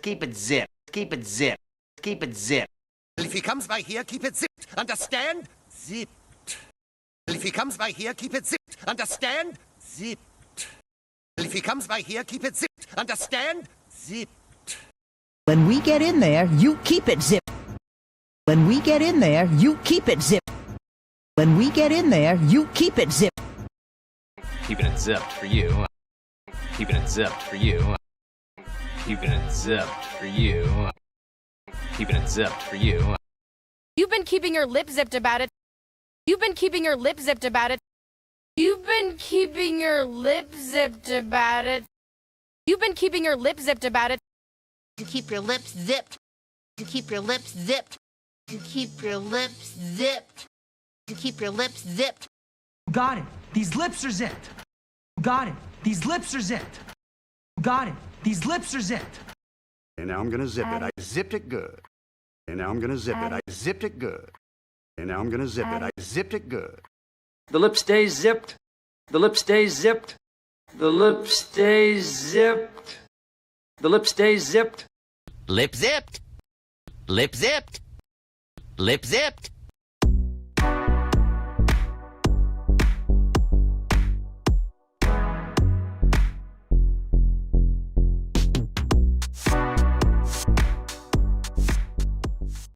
Keep it zipped. Keep it zipped. Keep it zipped. If he comes by here, keep it zipped. Understand? Zipped. If he comes by here, keep it zipped. Understand? Zipped. If he comes by here, keep it zipped. Understand? Zipped. When we get in there, you keep it zipped. When we get in there, you keep it zipped. When we get in there, you keep it zipped. Keeping it zipped for you. Keeping it zipped for you. Keeping it zipped for you. Keeping it zipped for you. You've been keeping your lip zipped about it. You've been keeping your lip zipped about it. You've been keeping your lip zipped about it. You've been keeping your lip zipped about it. You keep your lips zipped. You keep your lips zipped. You keep your lips zipped. You keep your lips zipped. Got it. These lips are zipped. Got it. These lips are zipped. Got it. These lips are zipped. And now I'm gonna zip it. I zipped it good. And now I'm gonna zip it. I zipped it good. And now I'm gonna zip it. I zipped it good. The lip stays zipped. The lip stays zipped. The lip stays zipped. The lip stays zipped. Lip zipped. Lip zipped. Lip zipped.